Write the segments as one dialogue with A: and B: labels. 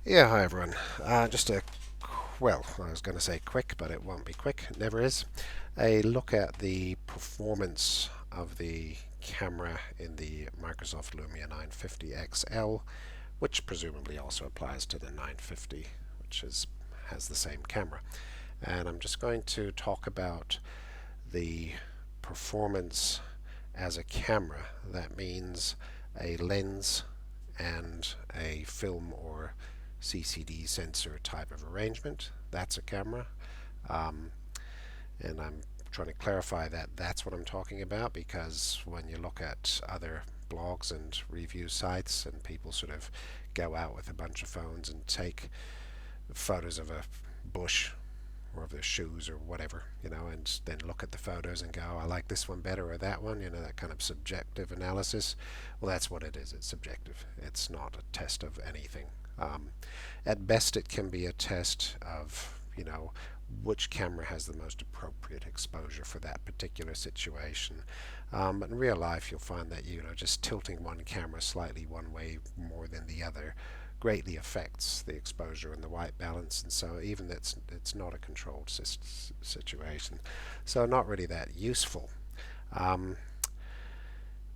A: Yeah, hi everyone. Just a, well, I was going to say quick, but it won't be quick. It never is. A look at the performance of the camera in the Microsoft Lumia 950XL, which presumably also applies to the 950, which has the same camera. And I'm just going to talk about the performance as a camera. That means a lens and a film or CCD sensor type of arrangement. That's a camera. Um, and I'm trying to clarify that that's what I'm talking about, because when you look at other blogs and review sites and people sort of go out with a bunch of phones and take photos of a bush or of their shoes or whatever, and then look at the photos and go, I like this one better or that one, that kind of subjective analysis. Well, that's what it is. It's subjective. It's not a test of anything. At best, it can be a test of, which camera has the most appropriate exposure for that particular situation. But in real life, you'll find that, just tilting one camera slightly one way more than the other greatly affects the exposure and the white balance, and so even it's not a controlled situation, so not really that useful. Um,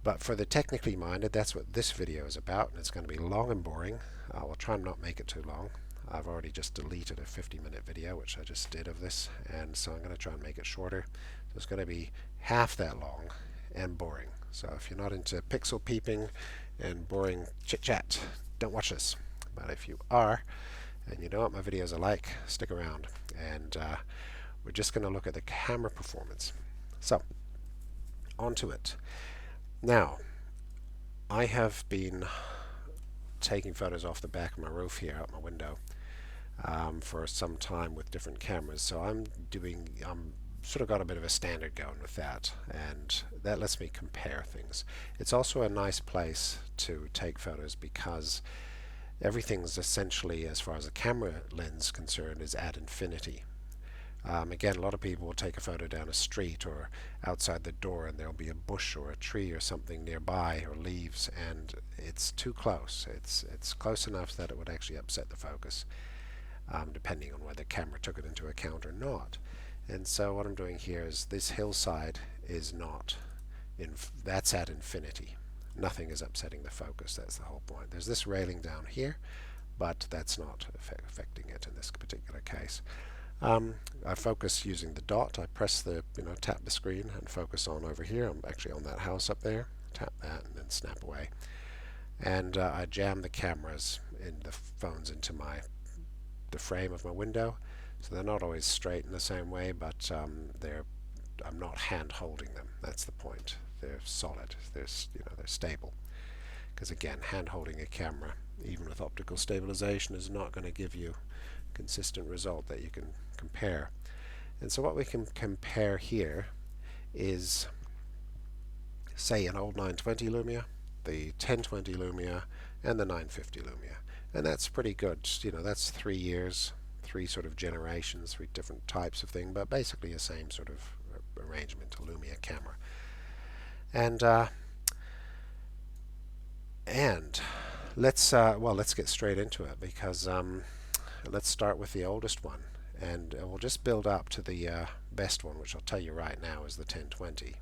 A: but for the technically minded, that's what this video is about, and it's going to be long and boring. We'll try and not make it too long. I've already just deleted a 50-minute video, which I just did of this, and so I'm going to try and make it shorter. So it's going to be half that long and boring. So if you're not into pixel peeping and boring chit-chat, don't watch this. But if you are, and you know what my videos are like, stick around. And we're just going to look at the camera performance. So, onto it. Now, I have been taking photos off the back of my roof here, out my window, for some time with different cameras. So I'm sort of got a bit of a standard going with that, and that lets me compare things. It's also a nice place to take photos because everything's essentially, as far as the camera lens is concerned, is at infinity. Again, a lot of people will take a photo down a street or outside the door, and there'll be a bush or a tree or something nearby, or leaves, and it's too close. It's close enough that it would actually upset the focus, depending on whether the camera took it into account or not. And so what I'm doing here is this hillside is not, that's at infinity. Nothing is upsetting the focus. That's the whole point. There's this railing down here, but that's not affecting it in this particular case. I focus using the dot. I press tap the screen and focus on over here. I'm actually on that house up there. Tap that and then snap away. And I jam the cameras in the phones into the frame of my window. So they're not always straight in the same way, but I'm not hand holding them. That's the point. They're solid. They're stable. Because again, hand holding a camera, even with optical stabilization, is not going to give you a consistent result that you can compare. And so what we can compare here is, say, an old 920 Lumia, the 1020 Lumia, and the 950 Lumia. And that's pretty good. That's 3 years, 3 sort of generations, 3 different types of thing, but basically the same sort of arrangement, a Lumia camera. And let's get straight into it, because let's start with the oldest one, and we'll just build up to the best one, which I'll tell you right now is the 1020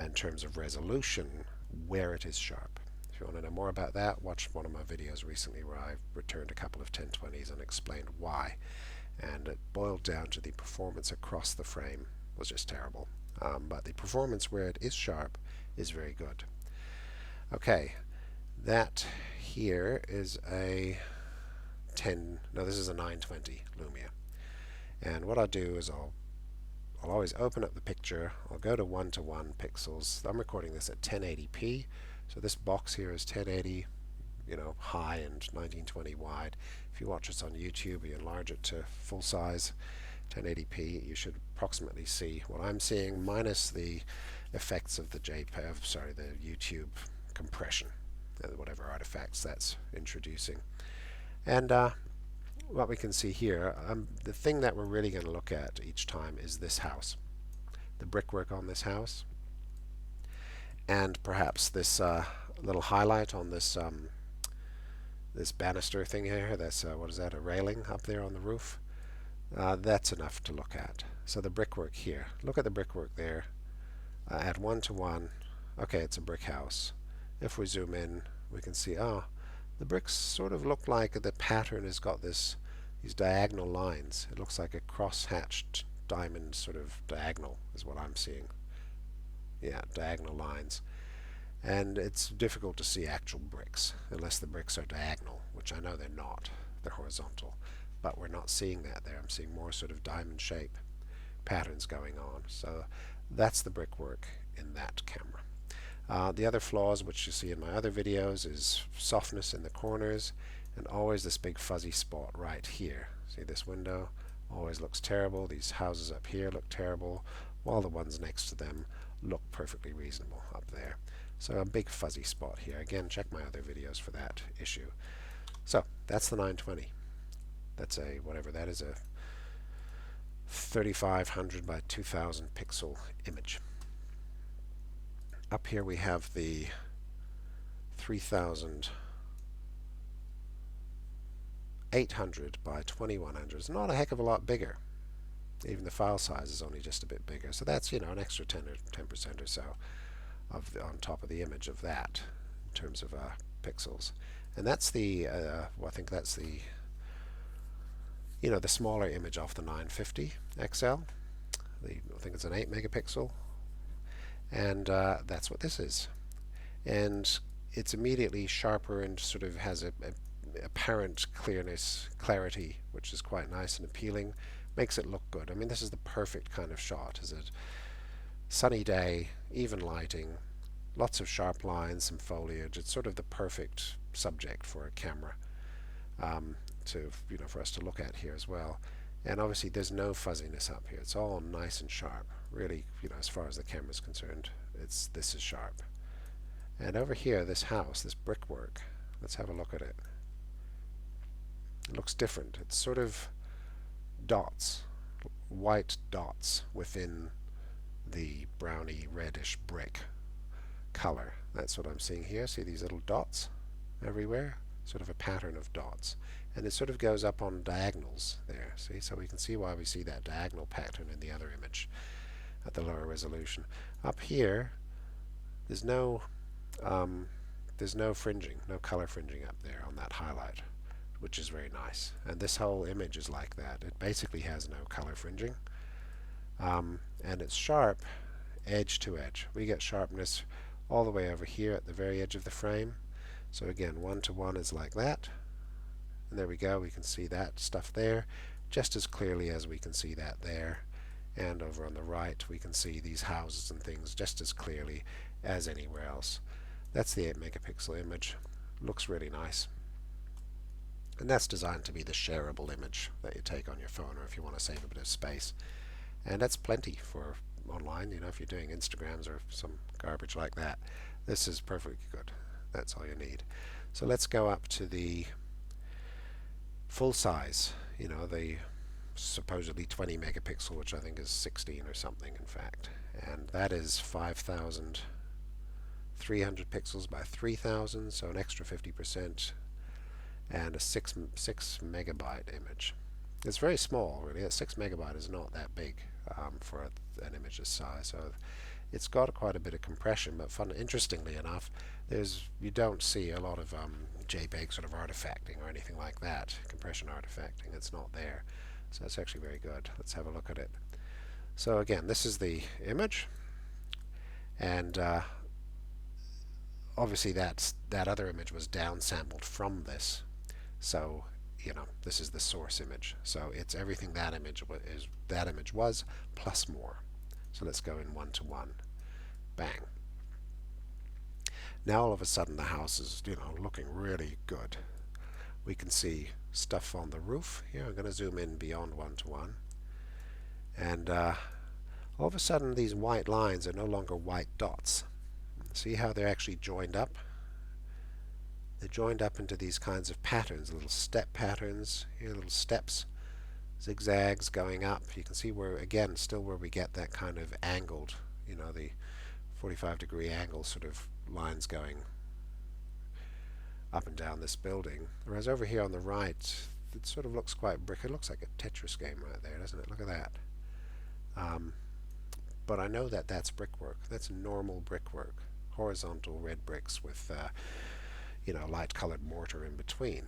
A: in terms of resolution, where it is sharp. If you want to know more about that, watch one of my videos recently where I returned a couple of 1020s and explained why, and it boiled down to the performance across the frame was just terrible. But the performance where it is sharp is very good. Okay, that here is a this is a 920 Lumia. And what I'll do is I'll always open up the picture. I'll go to 1:1 pixels. I'm recording this at 1080p. So this box here is 1080, high and 1920 wide. If you watch this on YouTube, you enlarge it to full size 1080p, you should approximately see what I'm seeing, minus the effects of the JPEG, the YouTube compression, whatever artifacts that's introducing. And what we can see here, the thing that we're really going to look at each time is this house, the brickwork on this house, and perhaps this little highlight on this this banister thing here, that's what is that, a railing up there on the roof? That's enough to look at. So the brickwork here, look at the brickwork there. At 1:1, okay, it's a brick house. If we zoom in, we can see, the bricks sort of look like the pattern has got these diagonal lines. It looks like a cross-hatched diamond sort of diagonal is what I'm seeing. Yeah, diagonal lines. And it's difficult to see actual bricks unless the bricks are diagonal, which I know they're not. They're horizontal. But we're not seeing that there. I'm seeing more sort of diamond shape patterns going on. So that's the brickwork in that camera. The other flaws, which you see in my other videos, is softness in the corners and always this big fuzzy spot right here. See this window? Always looks terrible. These houses up here look terrible, while the ones next to them look perfectly reasonable up there. So a big fuzzy spot here. Again, check my other videos for that issue. So that's the 920. That's a, whatever that is, a 3500 by 2000 pixel image. Up here we have the 3800 by 2100. It's not a heck of a lot bigger. Even the file size is only just a bit bigger. So that's, an extra 10% or so of on top of the image of that in terms of pixels. And that's the, I think that's the, the smaller image off the 950XL. I think it's an 8 megapixel. And that's what this is. And it's immediately sharper and sort of has a apparent clarity, which is quite nice and appealing. Makes it look good. I mean, this is the perfect kind of shot. Is it sunny day, even lighting, lots of sharp lines, some foliage. It's sort of the perfect subject for a camera for us to look at here as well. And obviously there's no fuzziness up here. It's all nice and sharp. Really, as far as the camera is concerned, this is sharp. And over here, this house, this brickwork, let's have a look at it. It looks different. It's sort of dots, white dots within the browny reddish brick color. That's what I'm seeing here. See these little dots everywhere? Sort of a pattern of dots. And it sort of goes up on diagonals there. See, so we can see why we see that diagonal pattern in the other image at the lower resolution. Up here, there's no fringing, no color fringing up there on that highlight, which is very nice. And this whole image is like that. It basically has no color fringing. And it's sharp edge to edge. We get sharpness all the way over here at the very edge of the frame. So again, 1:1 is like that. And there we go. We can see that stuff there just as clearly as we can see that there. And over on the right, we can see these houses and things just as clearly as anywhere else. That's the 8 megapixel image. Looks really nice. And that's designed to be the shareable image that you take on your phone, or if you want to save a bit of space. And that's plenty for online, if you're doing Instagrams or some garbage like that. This is perfectly good. That's all you need. So let's go up to the full size, the supposedly 20 megapixel, which I think is 16 or something in fact. And that is 5,300 pixels by 3,000, so an extra 50%, and a 6 megabyte image. It's very small, really. A 6 megabyte is not that big for an image this size. So it's got quite a bit of compression, but interestingly enough, you don't see a lot of JPEG sort of artifacting or anything like that. Compression artifacting, it's not there. So it's actually very good. Let's have a look at it. So again, this is the image, and obviously that other image was downsampled from this. So this is the source image. So it's everything that image was plus more. So let's go in 1:1. Bang. Now all of a sudden the house is looking really good. We can see stuff on the roof. Here I'm going to zoom in beyond 1:1. And all of a sudden these white lines are no longer white dots. See how they're actually joined up? They're joined up into these kinds of patterns, little step patterns, here little steps, zigzags going up. You can see where, again, still where we get that kind of angled, the 45-degree angle sort of lines going up and down this building. Whereas over here on the right, it sort of looks quite brick. It looks like a Tetris game right there, doesn't it? Look at that. But I know that that's brickwork. That's normal brickwork. Horizontal red bricks with light colored mortar in between.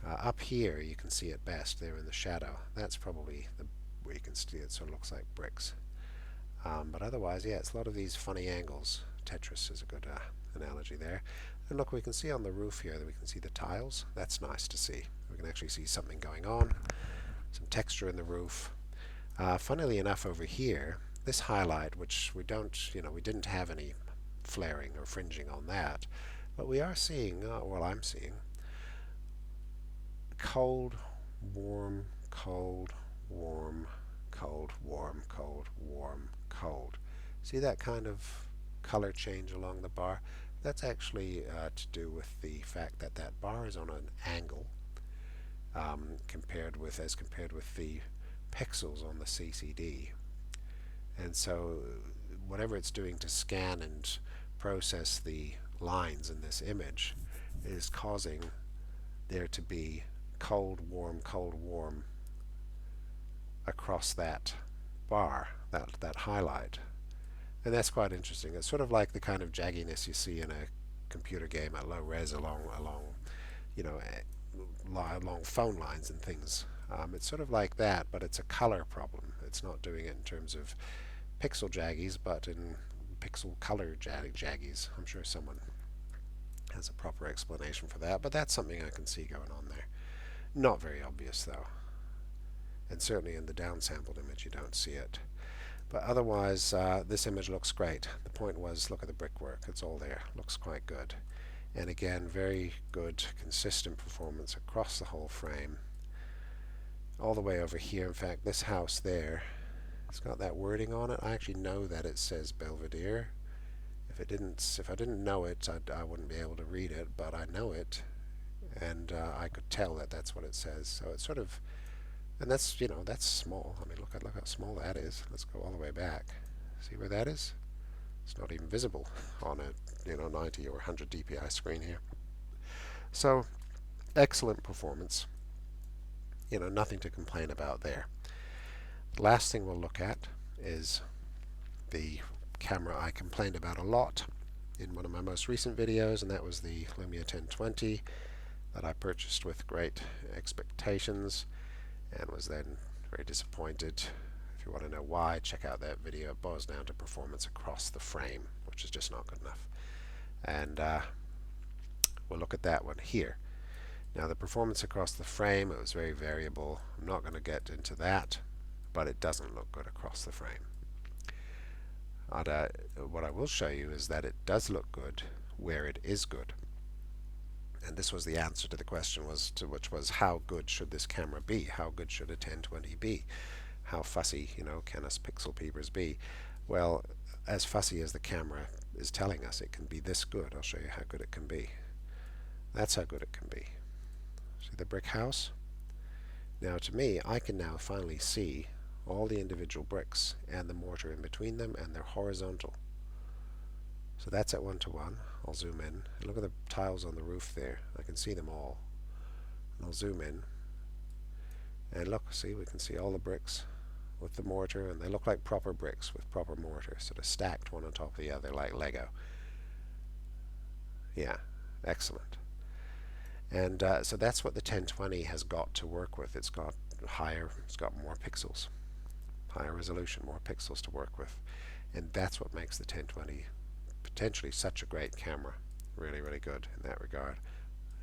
A: Up here you can see it best there in the shadow. That's probably where you can see it sort of looks like bricks. But otherwise, yeah, it's a lot of these funny angles. Tetris is a good analogy there. And look, we can see on the roof here that we can see the tiles. That's nice to see. We can actually see something going on, some texture in the roof. Funnily enough, over here, this highlight, which we didn't have any flaring or fringing on that, but we are seeing, I'm seeing, cold, warm, cold, warm, cold, warm, cold, warm, cold. See that kind of color change along the bar? That's actually to do with the fact that that bar is on an angle compared with the pixels on the CCD. And so whatever it's doing to scan and process the lines in this image is causing there to be cold, warm across that bar, that highlight. And that's quite interesting. It's sort of like the kind of jagginess you see in a computer game at low res along phone lines and things. It's sort of like that, but it's a color problem. It's not doing it in terms of pixel jaggies, but in pixel color jaggies. I'm sure someone has a proper explanation for that, but that's something I can see going on there. Not very obvious though, and certainly in the downsampled image you don't see it. But otherwise, this image looks great. The point was, look at the brickwork. It's all there. Looks quite good. And again, very good, consistent performance across the whole frame. All the way over here. In fact, this house there, it's got that wording on it. I actually know that it says Belvedere. If I didn't know it, I wouldn't be able to read it, but I know it, and I could tell that that's what it says. So it's sort of, and that's small. I mean, look how small that is. Let's go all the way back. See where that is? It's not even visible on a 90 or 100 dpi screen here. So excellent performance. Nothing to complain about there. The last thing we'll look at is the camera I complained about a lot in one of my most recent videos, and that was the Lumia 1020 that I purchased with great expectations and was then very disappointed. If you want to know why, check out that video. It boils down to performance across the frame, which is just not good enough. And we'll look at that one here. Now, the performance across the frame, it was very variable. I'm not going to get into that, but it doesn't look good across the frame. What I will show you is that it does look good where it is good. And this was the answer to the question, which was how good should this camera be? How good should a 1020 be? How fussy, can us pixel peepers be? Well, as fussy as the camera is telling us it can be this good, I'll show you how good it can be. That's how good it can be. See the brick house? Now to me, I can now finally see all the individual bricks and the mortar in between them, and they're horizontal. So that's at 1:1. I'll zoom in. Look at the tiles on the roof there. I can see them all. And I'll zoom in. And look, see, we can see all the bricks with the mortar, and they look like proper bricks with proper mortar, sort of stacked one on top of the other like Lego. Yeah, excellent. And so that's what the 1020 has got to work with. It's got more pixels, higher resolution, more pixels to work with. And that's what makes the 1020 potentially such a great camera. Really, really good in that regard.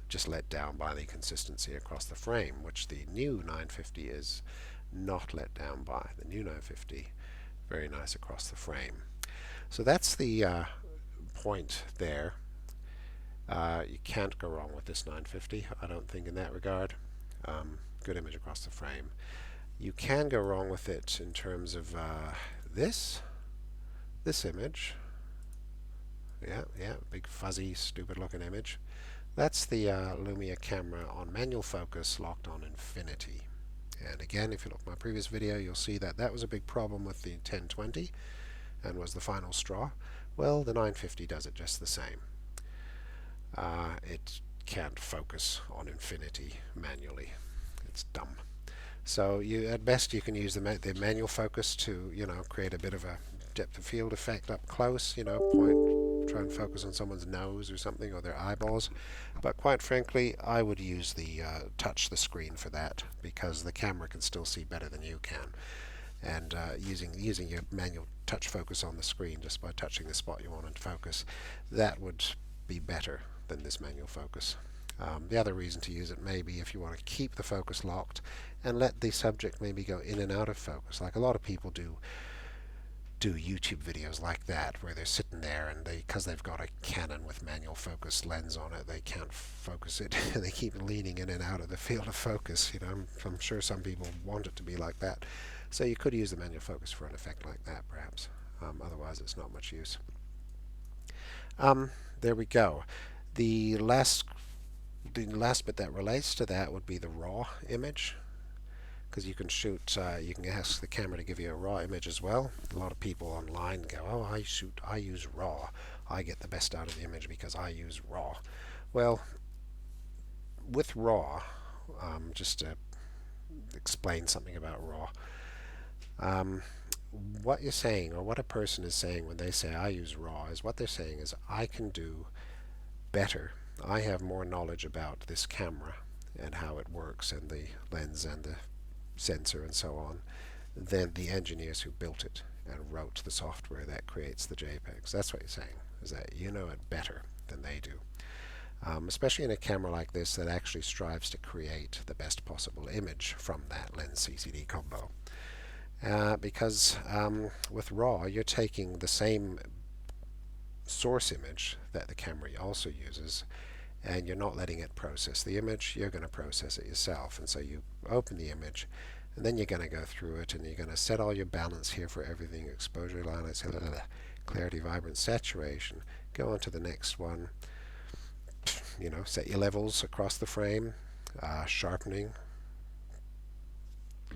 A: Just let down by the consistency across the frame, which the new 950 is not let down by. The new 950, very nice across the frame. So that's the point there. You can't go wrong with this 950, I don't think, in that regard. Good image across the frame. You can go wrong with it in terms of this image. Yeah, big fuzzy, stupid looking image. That's the Lumia camera on manual focus locked on infinity. And again, if you look at my previous video, you'll see that that was a big problem with the 1020 and was the final straw. Well, the 950 does it just the same. It can't focus on infinity manually. It's dumb. So at best you can use the manual focus to create a bit of a depth of field effect up close. Try and focus on someone's nose or something, or their eyeballs. But quite frankly, I would use the touch the screen for that, because the camera can still see better than you can. And using your manual touch focus on the screen just by touching the spot you want to focus, that would be better than this manual focus. The other reason to use it may be if you want to keep the focus locked and let the subject maybe go in and out of focus, like a lot of people do YouTube videos like that, where they're sitting there and because they've got a Canon with manual focus lens on it, they can't focus it and they keep leaning in and out of the field of focus. I'm sure some people want it to be like that, so you could use the manual focus for an effect like that perhaps. Otherwise it's not much use. There we go. The last bit that relates to that would be the raw image, because you can you can ask the camera to give you a raw image as well. A lot of people online go, oh, I use raw. I get the best out of the image because I use raw. Well, with raw, just to explain something about raw, what you're saying, or what a person is saying when they say I use raw, is what they're saying is I can do better. I have more knowledge about this camera and how it works and the lens and the sensor and so on than the engineers who built it and wrote the software that creates the JPEGs. That's what you're saying, is that you know it better than they do. Especially in a camera like this that actually strives to create the best possible image from that lens CCD combo. Because with RAW, you're taking the same source image that the camera also uses, and you're not letting it process the image. You're going to process it yourself. And so you open the image, and then you're going to go through it, and you're going to set all your balance here for everything, exposure, line, clarity, vibrance, saturation. Go on to the next one. Set your levels across the frame, sharpening,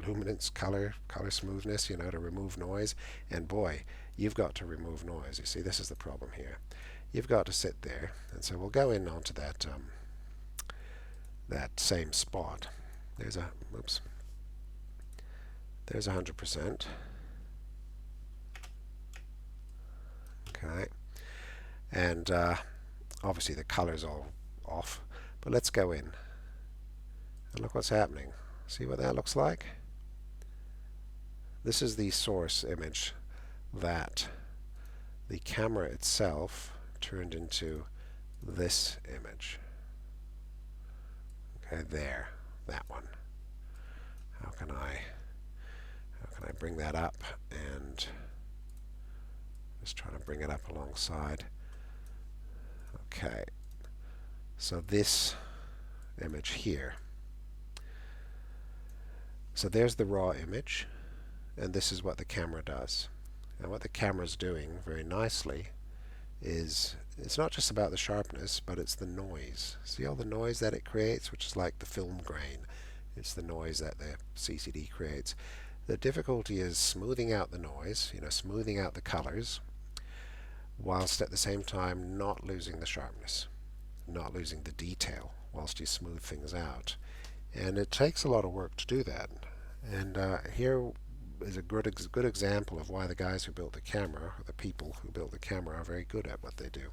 A: luminance, color smoothness, to remove noise. And boy, you've got to remove noise. You see, this is the problem here. You've got to sit there, and so we'll go in onto that that same spot. There's 100%. Okay, and obviously the color's all off, but let's go in and look what's happening. See what that looks like? This is the source image that the camera itself turned into this image. Okay, there, that one. How can I bring that up, and just trying to bring it up alongside. Okay, so this image here. So there's the raw image, and this is what the camera does. And what the camera's doing very nicely is, it's not just about the sharpness, but it's the noise. See all the noise that it creates, which is like the film grain. It's the noise that the CCD creates. The difficulty is smoothing out the noise, smoothing out the colors, whilst at the same time not losing the sharpness, not losing the detail, whilst you smooth things out. And it takes a lot of work to do that. And here is a good example of why the guys who built the camera, or the people who built the camera, are very good at what they do.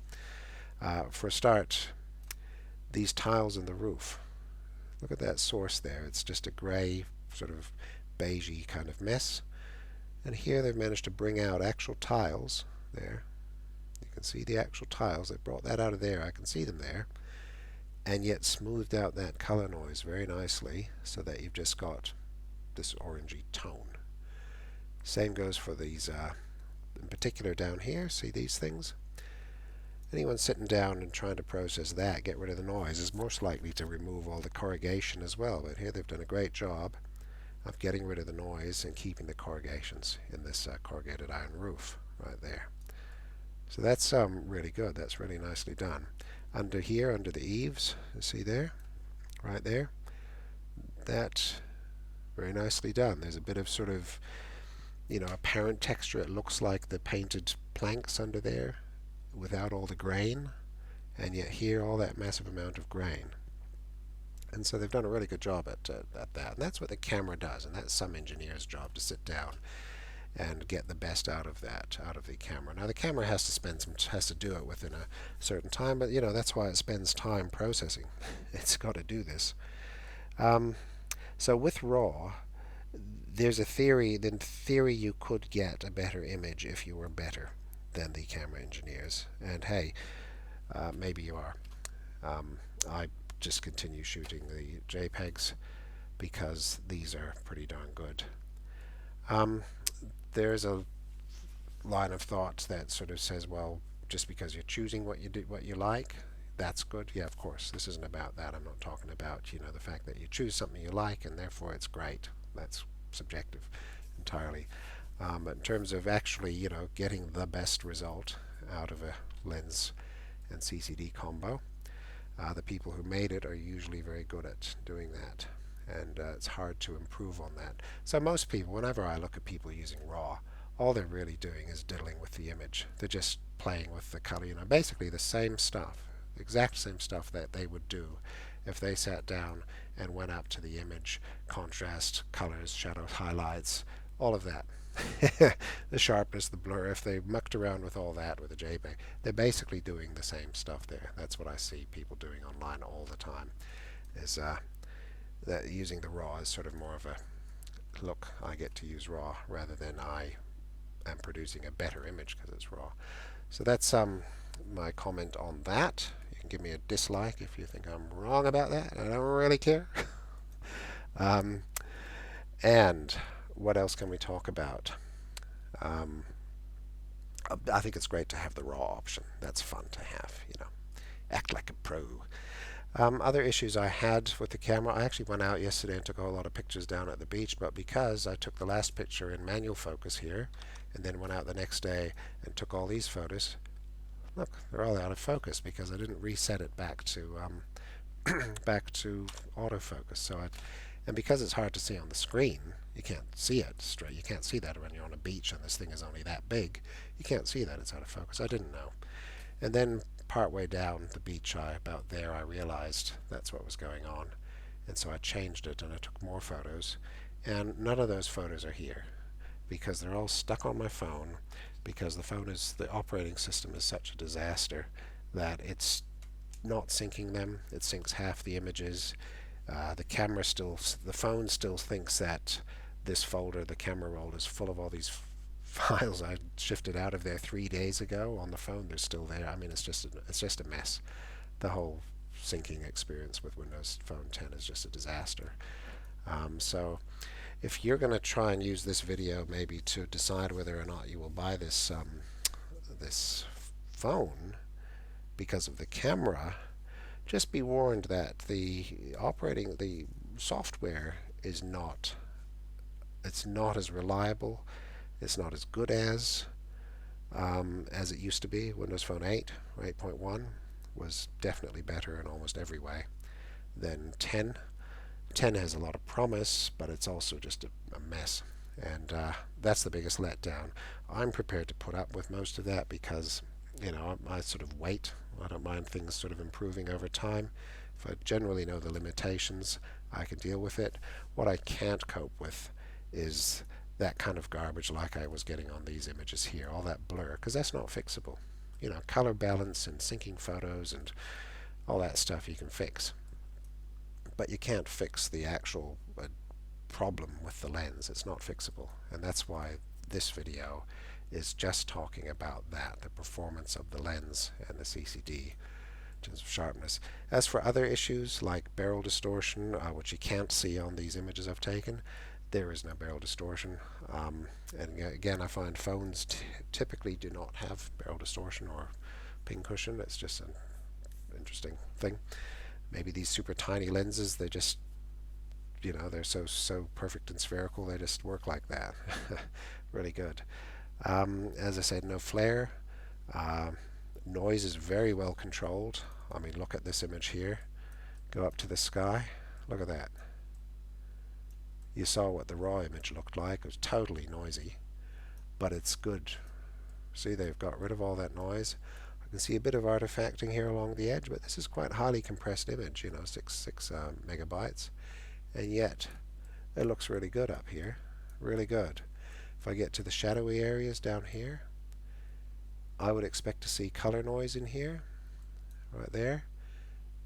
A: For a start, these tiles in the roof. Look at that source there. It's just a gray, sort of beigey kind of mess. And here they've managed to bring out actual tiles there. You can see the actual tiles. They brought that out of there. I can see them there. And yet smoothed out that color noise very nicely, so that you've just got this orangey tone. Same goes for these, in particular down here. See these things? Anyone sitting down and trying to process that, get rid of the noise, is most likely to remove all the corrugation as well. But here they've done a great job of getting rid of the noise and keeping the corrugations in this corrugated iron roof right there. So that's really good. That's really nicely done. Under here, under the eaves, you see there, right there, that's very nicely done. There's a bit of sort of, apparent texture. It looks like the painted planks under there without all the grain. and yet here all that massive amount of grain. And so they've done a really good job at that. And that's what the camera does, and that's some engineer's job, to sit down and get the best out of that, out of the camera. Now the camera has to do it within a certain time, but that's why it spends time processing. It's got to do this. Um, so with RAW, there's a theory. In theory, you could get a better image if you were better than the camera engineers. And hey, maybe you are. I just continue shooting the JPEGs because these are pretty darn good. There's a line of thought that sort of says, well, just because you're choosing what you do, what you like, that's good. Yeah, of course. This isn't about that. I'm not talking about the fact that you choose something you like and therefore it's great. That's subjective entirely. But in terms of actually, getting the best result out of a lens and CCD combo, the people who made it are usually very good at doing that, and it's hard to improve on that. So most people, whenever I look at people using RAW, all they're really doing is diddling with the image. They're just playing with the color, basically the same stuff, the exact same stuff that they would do if they sat down and went up to the image, contrast, colors, shadows, highlights, all of that. The sharpness, the blur, if they mucked around with all that with a JPEG, they're basically doing the same stuff there. That's what I see people doing online all the time, is that using the RAW is sort of more of a, look, I get to use RAW rather than I am producing a better image because it's RAW. So that's my comment on that. You can give me a dislike if you think I'm wrong about that. I don't really care. And what else can we talk about? I think it's great to have the RAW option. That's fun to have, act like a pro. Other issues I had with the camera, I actually went out yesterday and took a whole lot of pictures down at the beach, but because I took the last picture in manual focus here, and then went out the next day and took all these photos, look, they're all out of focus because I didn't reset it back to back to autofocus. And because it's hard to see on the screen, you can't see it straight. You can't see that when you're on a beach and this thing is only that big. You can't see that it's out of focus. I didn't know. And then partway down the beach, about there, I realized that's what was going on. And so I changed it and I took more photos. And none of those photos are here because they're all stuck on my phone, because the operating system is such a disaster that it's not syncing them. It syncs half the images. The phone still thinks that this folder, the camera roll, is full of all these files I shifted out of there 3 days ago. On the phone, they're still there. I mean, it's just a mess. The whole syncing experience with Windows Phone 10 is just a disaster. So if you're going to try and use this video maybe to decide whether or not you will buy this this phone because of the camera, just be warned that the software is not as reliable, it's not as good as it used to be. Windows Phone 8 or 8.1 was definitely better in almost every way than 10. 10 has a lot of promise, but it's also just a mess, and that's the biggest letdown. I'm prepared to put up with most of that because I sort of wait. I don't mind things sort of improving over time. If I generally know the limitations, I can deal with it. What I can't cope with is that kind of garbage like I was getting on these images here, all that blur, because that's not fixable. Color balance and syncing photos and all that stuff you can fix. But you can't fix the actual problem with the lens. It's not fixable. And that's why this video is just talking about that, the performance of the lens and the CCD in terms of sharpness. As for other issues like barrel distortion, which you can't see on these images I've taken, there is no barrel distortion. And again, I find phones typically do not have barrel distortion or pin cushion. It's just an interesting thing. Maybe these super tiny lenses, they just, they're so perfect and spherical, they just work like that. Really good. As I said, no flare. Noise is very well controlled. I mean, look at this image here. Go up to the sky. Look at that. You saw what the raw image looked like. It was totally noisy, but it's good. See, they've got rid of all that noise. You can see a bit of artifacting here along the edge, but this is quite highly compressed image, you know, six megabytes, and yet it looks really good up here, really good. If I get to the shadowy areas down here, I would expect to see color noise in here, right there.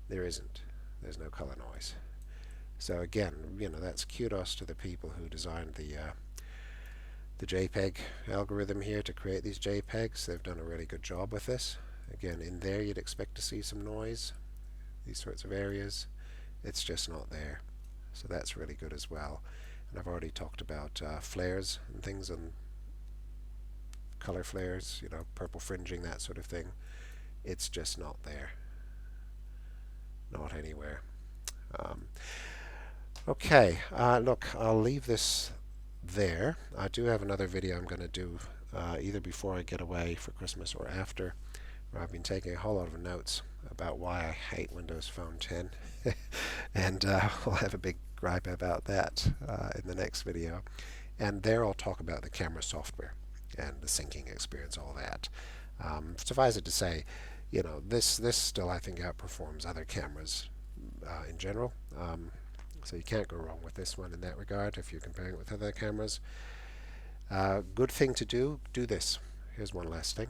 A: There isn't. There's no color noise. So again, you know, that's kudos to the people who designed the JPEG algorithm here to create these JPEGs. They've done a really good job with this. Again, in there you'd expect to see some noise, these sorts of areas. It's just not there. So that's really good as well. And I've already talked about flares and things, and color flares, you know, purple fringing, that sort of thing. It's just not there. Not anywhere. Okay, look, I'll leave this there. I do have another video I'm going to do either before I get away for Christmas or after, where I've been taking a whole lot of notes about why I hate Windows Phone 10 and I'll have a big gripe about that in the next video, and there I'll talk about the camera software and the syncing experience, all that. Suffice it to say, you know, this still I think outperforms other cameras in general. So you can't go wrong with this one in that regard if you're comparing it with other cameras. Good thing to do this. Here's one last thing.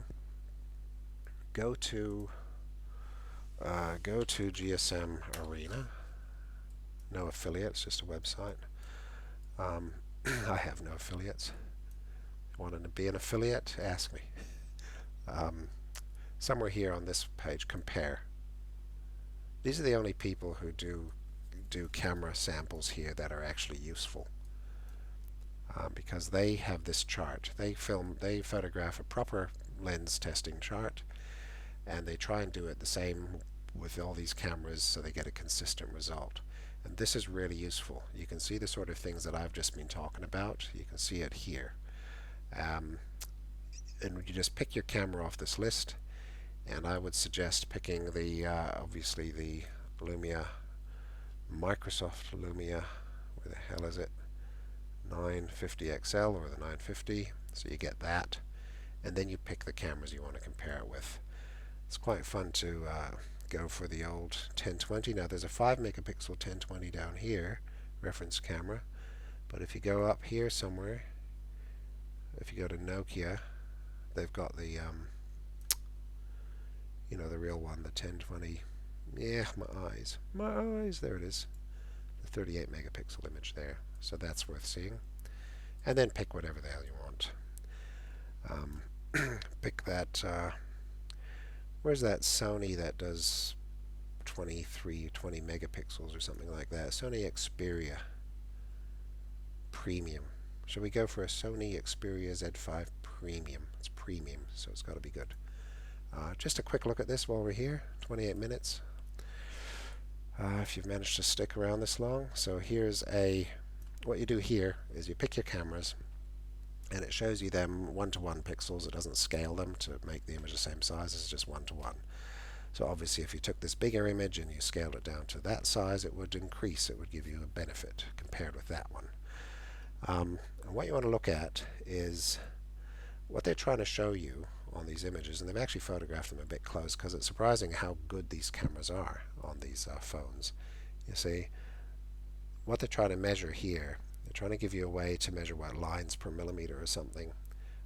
A: Go to GSM Arena. No affiliates, just a website. I have no affiliates. Want to be an affiliate? Ask me. Somewhere here on this page, compare. These are the only people who do camera samples here that are actually useful, because they have this chart. They photograph a proper lens testing chart, and they try and do it the same with all these cameras so they get a consistent result. And this is really useful. You can see the sort of things that I've just been talking about. You can see it here. And you just pick your camera off this list, and I would suggest picking the obviously the Lumia, Microsoft Lumia, where the hell is it, 950XL or the 950, so you get that, and then you pick the cameras you want to compare it with. It's quite fun to go for the old 1020. Now there's a 5 megapixel 1020 down here, reference camera, but if you go up here somewhere, if you go to Nokia, they've got the you know, the real one, the 1020. Yeah, my eyes, there it is, the 38 megapixel image there. So that's worth seeing. And then pick whatever the hell you want. Pick that, where's that Sony that does 20 megapixels or something like that? Sony Xperia Premium. Should we go for a Sony Xperia Z5 Premium? It's premium, so it's got to be good. Just a quick look at this while we're here. 28 minutes. If you've managed to stick around this long. So here's what you do here is you pick your cameras, and it shows you them 1:1 pixels. It doesn't scale them to make the image the same size. It's just 1:1. So obviously if you took this bigger image and you scaled it down to that size, it would increase. It would give you a benefit compared with that one. And what you want to look at is what they're trying to show you on these images, and they've actually photographed them a bit close, because it's surprising how good these cameras are on these phones. You see, what they're trying to measure here, they're trying to give you a way to measure what, lines per millimeter or something.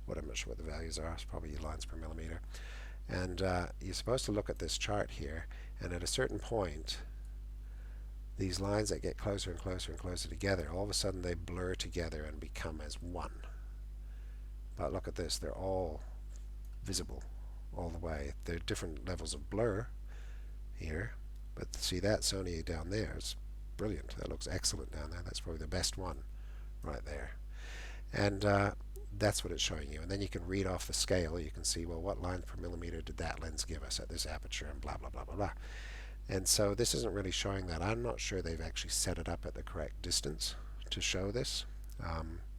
A: I'm not sure what the values are. It's probably lines per millimeter. And you're supposed to look at this chart here, and at a certain point, these lines that get closer and closer and closer together, all of a sudden they blur together and become as one. But look at this, they're all visible all the way. There are different levels of blur here, but see that Sony down there is brilliant. That looks excellent down there. That's probably the best one right there. And that's what it's showing you. And then you can read off the scale. You can see, well, what lines per millimeter did that lens give us at this aperture, and blah, blah, blah, blah, blah. And so this isn't really showing that. I'm not sure they've actually set it up at the correct distance to show this,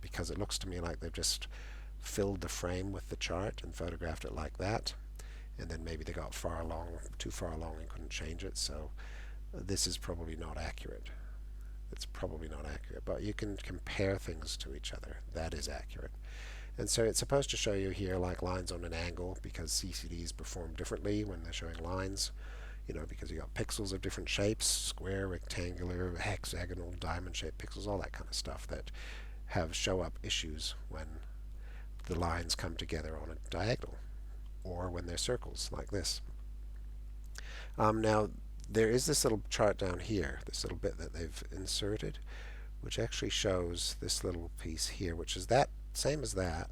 A: because it looks to me like they've just filled the frame with the chart and photographed it like that, and then maybe they got too far along and couldn't change it. So this is probably not accurate. It's probably not accurate, but you can compare things to each other. That is accurate. And so it's supposed to show you here like lines on an angle because CCDs perform differently when they're showing lines, because you got pixels of different shapes, square, rectangular, hexagonal, diamond-shaped pixels, all that kind of stuff that show up issues when the lines come together on a diagonal or when they're circles like this. Now, there is this little chart down here, this little bit that they've inserted, which actually shows this little piece here, which is that same as that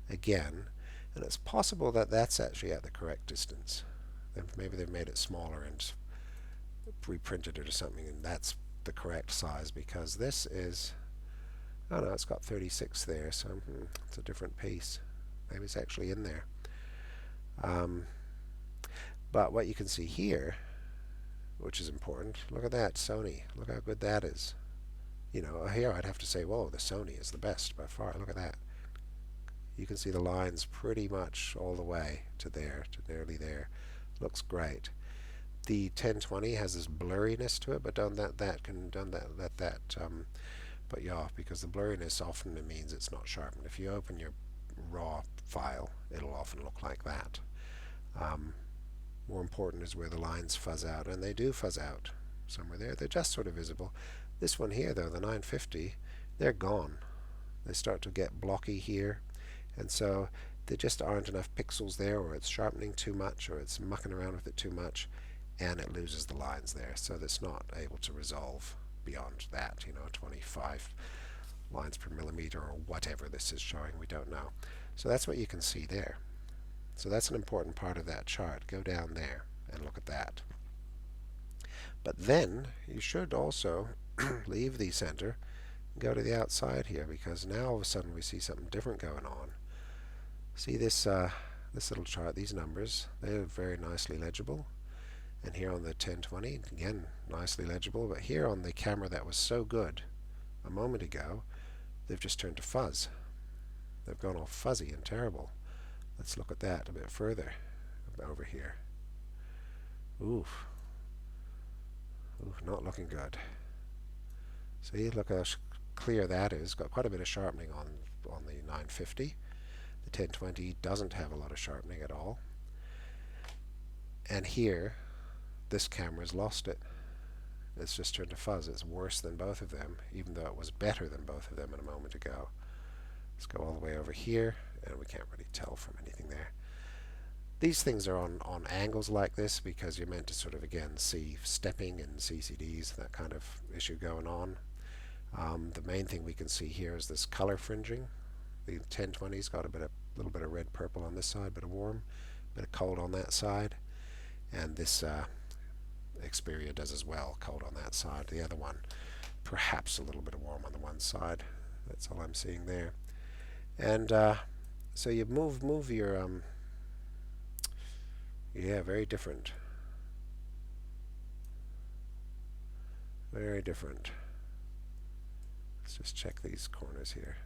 A: again, and it's possible that that's actually at the correct distance. Then maybe they've made it smaller and reprinted it or something, and that's the correct size, because this is, oh no, it's got 36 there, so it's a different piece. Maybe it's actually in there. But what you can see here, which is important, look at that Sony. Look how good that is. Here I'd have to say, whoa, the Sony is the best by far. Look at that. You can see the lines pretty much all the way to there, to nearly there. Looks great. The 1020 has this blurriness to it, but don't let that put you off, because the blurriness often means it's not sharpened. If you open your raw file, it'll often look like that. More important is where the lines fuzz out, and they do fuzz out somewhere there. They're just sort of visible. This one here, though, the 950, they're gone. They start to get blocky here, and so there just aren't enough pixels there, or it's sharpening too much, or it's mucking around with it too much, and it loses the lines there, so that's not able to resolve beyond that, 25 lines per millimeter or whatever this is showing, we don't know. So that's what you can see there. So that's an important part of that chart. Go down there and look at that. But then you should also leave the center and go to the outside here, because now all of a sudden we see something different going on. See this little chart, these numbers, they're very nicely legible. And here on the 1020, again, nicely legible. But here on the camera that was so good a moment ago, they've just turned to fuzz. They've gone all fuzzy and terrible. Let's look at that a bit further over here. Oof. Oof, not looking good. See, look how clear that is. Got quite a bit of sharpening on the 950. The 1020 doesn't have a lot of sharpening at all. And here, this camera's lost it. It's just turned to fuzz. It's worse than both of them, even though it was better than both of them a moment ago. Let's go all the way over here, and we can't really tell from anything there. These things are on angles like this because you're meant to sort of, again, see stepping and CCDs, that kind of issue going on. The main thing we can see here is this color fringing. The 1020's got a little bit of red purple on this side, bit of warm, bit of cold on that side, and this Xperia does as well, cold on that side. The other one, perhaps a little bit of warm on the one side. That's all I'm seeing there. And so you move your yeah, very different. Very different. Let's just check these corners here.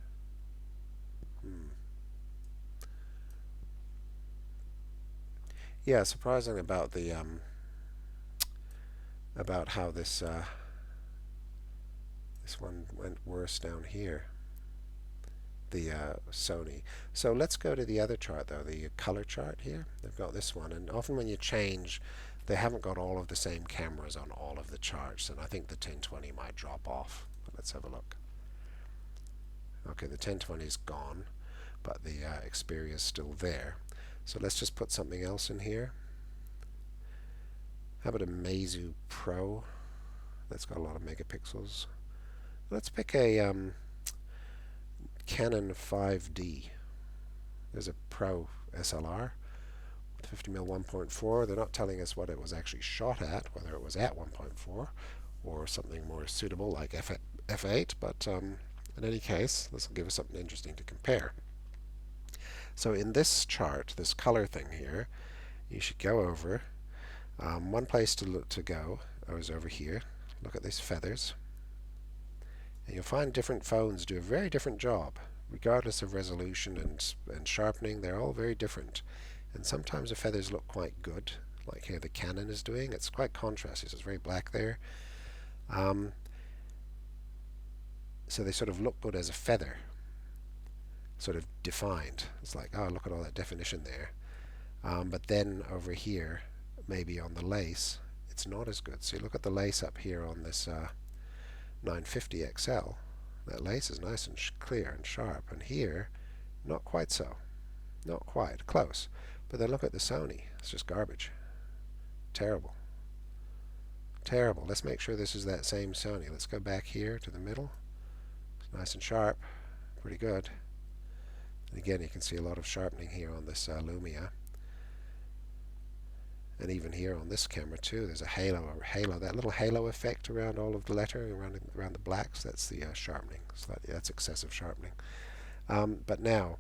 A: Yeah, surprising about the about how this this one went worse down here, the Sony. So let's go to the other chart though, the color chart here. They've got this one, and often when you change, they haven't got all of the same cameras on all of the charts, and I think the 1020 might drop off. But let's have a look. Okay, the 1020 is gone, but the Xperia is still there. So let's just put something else in here. How about a Meizu Pro? That's got a lot of megapixels. Let's pick a Canon 5D. There's a Pro SLR with 50mm 1.4. They're not telling us what it was actually shot at, whether it was at 1.4 or something more suitable like f8, but in any case, this will give us something interesting to compare. So in this chart, this color thing here, you should go over. One place to go is over here. Look at these feathers. And you'll find different phones do a very different job. Regardless of resolution and sharpening, they're all very different. And sometimes the feathers look quite good, like here the Canon is doing. It's quite contrasty, so it's very black there. So they sort of look good as a feather. sort of defined. It's like, oh, look at all that definition there. But then over here, maybe on the lace, it's not as good. So you look at the lace up here on this 950XL. That lace is nice and clear and sharp, and here, not quite so. Not quite. Close. But then look at the Sony. It's just garbage. Terrible. Terrible. Let's make sure this is that same Sony. Let's go back here to the middle. It's nice and sharp. Pretty good. And again, you can see a lot of sharpening here on this Lumia. And even here on this camera too, there's a halo, that little halo effect around all of the lettering, around the blacks. That's the sharpening. That's excessive sharpening. But now,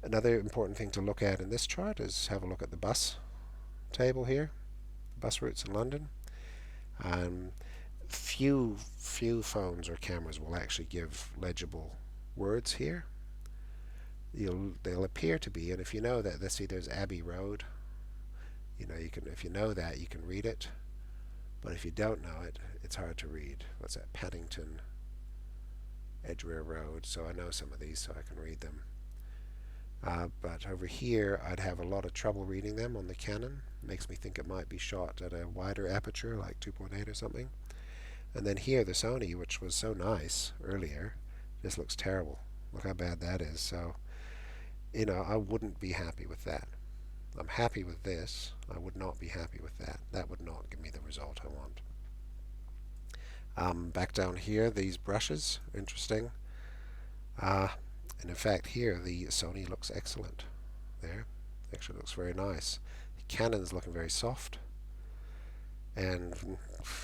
A: another important thing to look at in this chart is have a look at the bus table here, bus routes in London. Few phones or cameras will actually give legible words here. They'll appear to be, and if you know that, let's see, there's Abbey Road. If you know that, you can read it. But if you don't know it, it's hard to read. What's that? Paddington, Edgware Road. So I know some of these, so I can read them. But over here, I'd have a lot of trouble reading them on the Canon. Makes me think it might be shot at a wider aperture, like 2.8 or something. And then here, the Sony, which was so nice earlier, just looks terrible. Look how bad that is. So, I wouldn't be happy with that. I'm happy with this. I would not be happy with that. That would not give me the result I want. Back down here, these brushes, interesting. And in fact, here the Sony looks excellent. There, actually looks very nice. The Canon's looking very soft, and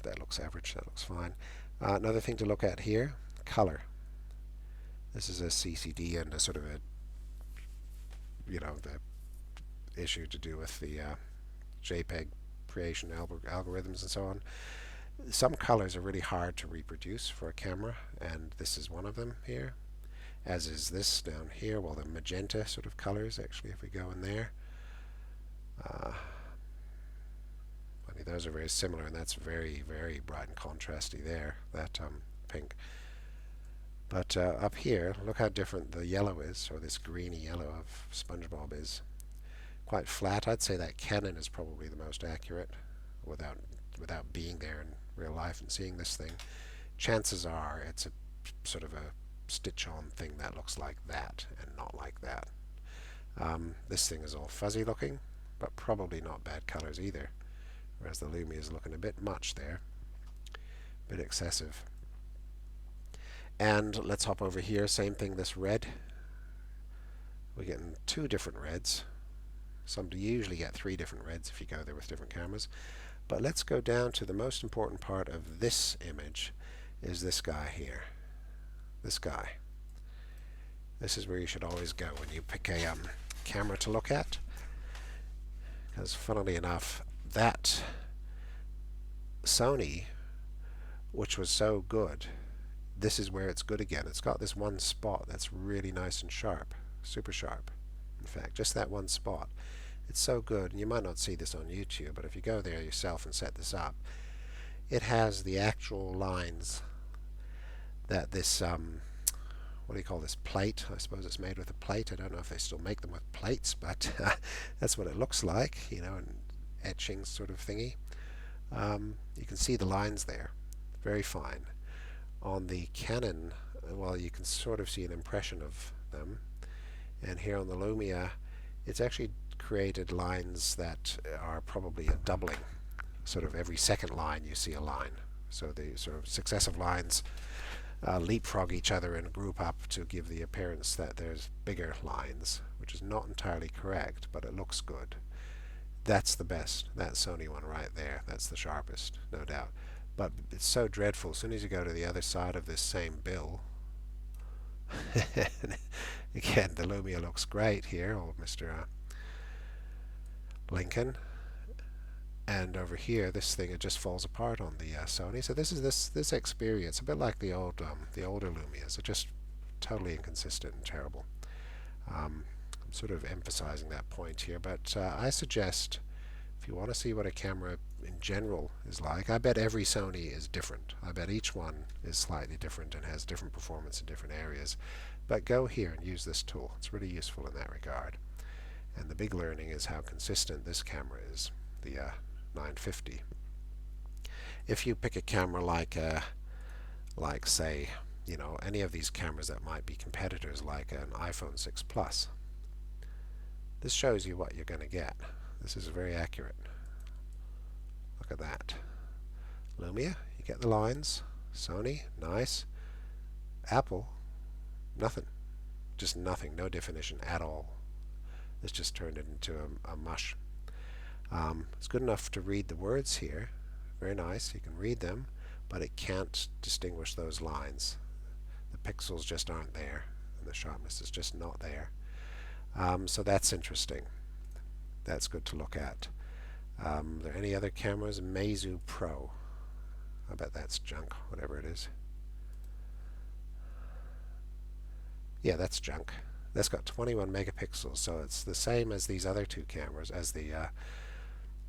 A: that looks average. That looks fine. Another thing to look at here: color. This is a CCD and a sort of the issue to do with the JPEG creation algorithms and so on. Some colors are really hard to reproduce for a camera, and this is one of them here, as is this down here. Well, the magenta sort of colors, actually, if we go in there, those are very similar, and that's very, very bright and contrasty there, that pink. But up here, look how different the yellow is, or this greeny yellow of SpongeBob is. Quite flat. I'd say that Canon is probably the most accurate, without being there in real life and seeing this thing. Chances are it's a sort of a stitch-on thing that looks like that and not like that. This thing is all fuzzy looking, but probably not bad colors either, whereas the Lumia is looking a bit much there, a bit excessive. And let's hop over here. Same thing. This red. We're getting two different reds. You usually get three different reds if you go there with different cameras. But let's go down to the most important part of this image, is this guy here. This guy. This is where you should always go when you pick a camera to look at. Because funnily enough, that Sony, which was so good, this is where it's good again. It's got this one spot that's really nice and sharp, super sharp. In fact, just that one spot. It's so good, and you might not see this on YouTube, but if you go there yourself and set this up, it has the actual lines that this, what do you call this, plate? I suppose it's made with a plate. I don't know if they still make them with plates, but that's what it looks like, an etching sort of thingy. You can see the lines there, very fine. On the Canon, well, you can sort of see an impression of them. And here on the Lumia, it's actually created lines that are probably a doubling. Sort of every second line you see a line. So the sort of successive lines leapfrog each other and group up to give the appearance that there's bigger lines, which is not entirely correct, but it looks good. That's the best. That Sony one right there. That's the sharpest, no doubt. But it's so dreadful. As soon as you go to the other side of this same bill, again, the Lumia looks great here, old Mr. Lincoln. And over here, this thing, it just falls apart on the Sony. So this is this experience, a bit like the older Lumias. They're just totally inconsistent and terrible. I'm sort of emphasizing that point here, but I suggest If you want to see what a camera in general is like, I bet every Sony is different. I bet each one is slightly different and has different performance in different areas. But go here and use this tool. It's really useful in that regard. And the big learning is how consistent this camera is, the 950. If you pick a camera like say, any of these cameras that might be competitors like an iPhone 6 Plus, this shows you what you're going to get. This is very accurate. Look at that. Lumia, you get the lines. Sony, nice. Apple, nothing. Just nothing, no definition at all. This just turned it into a mush. It's good enough to read the words here. Very nice, you can read them, but it can't distinguish those lines. The pixels just aren't there, and the sharpness is just not there. So that's interesting. That's good to look at. Are there any other cameras? Meizu Pro. I bet that's junk, whatever it is. Yeah, that's junk. That's got 21 megapixels, so it's the same as these other two cameras, as the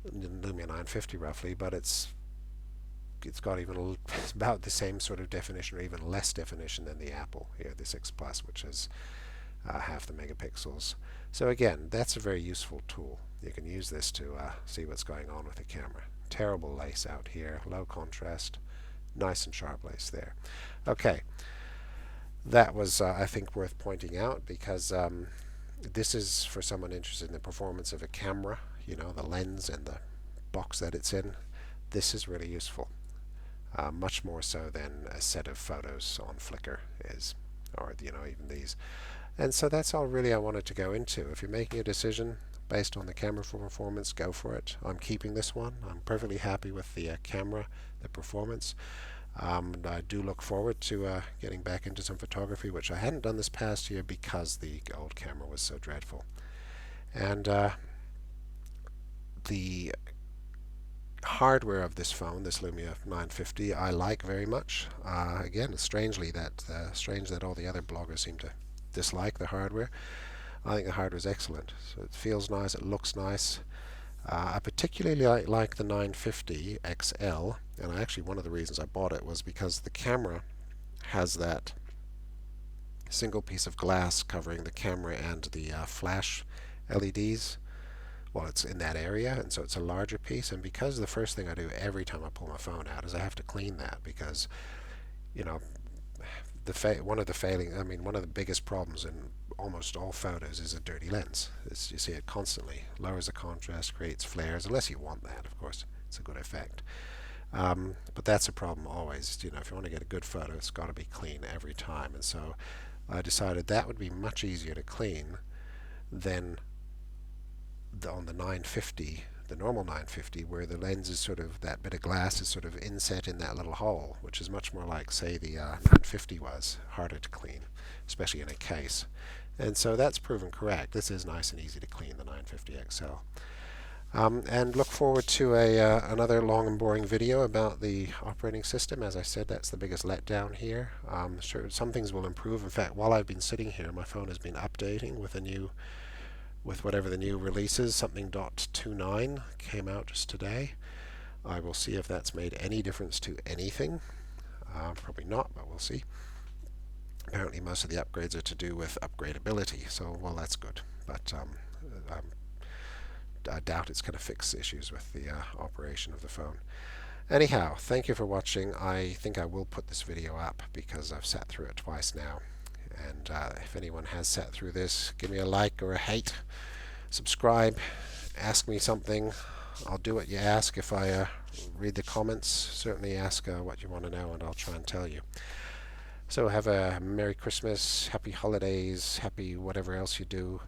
A: Lumia 950 roughly, but it's got it's about the same sort of definition, or even less definition than the Apple here, the 6 Plus, which is half the megapixels. So again, that's a very useful tool. You can use this to see what's going on with the camera. Terrible lace out here, low contrast, nice and sharp lace there. Okay, that was I think worth pointing out, because this is for someone interested in the performance of a camera, the lens and the box that it's in. This is really useful, much more so than a set of photos on Flickr is, or even these. And so that's all really I wanted to go into. If you're making a decision based on the camera for performance, go for it. I'm keeping this one. I'm perfectly happy with the camera, the performance. And I do look forward to getting back into some photography, which I hadn't done this past year because the old camera was so dreadful. And the hardware of this phone, this Lumia 950, I like very much. Again, it's strange that all the other bloggers seem to dislike the hardware. I think the hardware is excellent. So it feels nice, it looks nice. I particularly like the 950XL, and actually one of the reasons I bought it was because the camera has that single piece of glass covering the camera and the flash LEDs. Well, it's in that area, and so it's a larger piece. And because the first thing I do every time I pull my phone out is I have to clean that, because one of the biggest problems in almost all photos is a dirty lens. You see it constantly. Lowers the contrast, creates flares, unless you want that, of course. It's a good effect. But that's a problem always. If you want to get a good photo, it's got to be clean every time. And so I decided that would be much easier to clean than on the 950, the normal 950, where the lens is that bit of glass is sort of inset in that little hole, which is much more like, say, the 950 was, harder to clean, especially in a case. And so that's proven correct. This is nice and easy to clean, the 950XL. And look forward to another long and boring video about the operating system. As I said, that's the biggest letdown here. Sure, some things will improve. In fact, while I've been sitting here, my phone has been updating with whatever the new release is. Something .29 came out just today. I will see if that's made any difference to anything. Probably not, but we'll see. Apparently most of the upgrades are to do with upgradability, so well, that's good. But I doubt it's going to fix issues with the operation of the phone. Anyhow, thank you for watching. I think I will put this video up because I've sat through it twice now. And if anyone has sat through this, give me a like or a hate, subscribe, ask me something. I'll do what you ask. If I read the comments, certainly ask what you want to know, and I'll try and tell you. So have a Merry Christmas, Happy Holidays, Happy whatever else you do,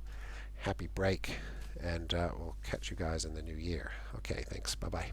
A: Happy break, and we'll catch you guys in the new year. Okay, thanks. Bye-bye.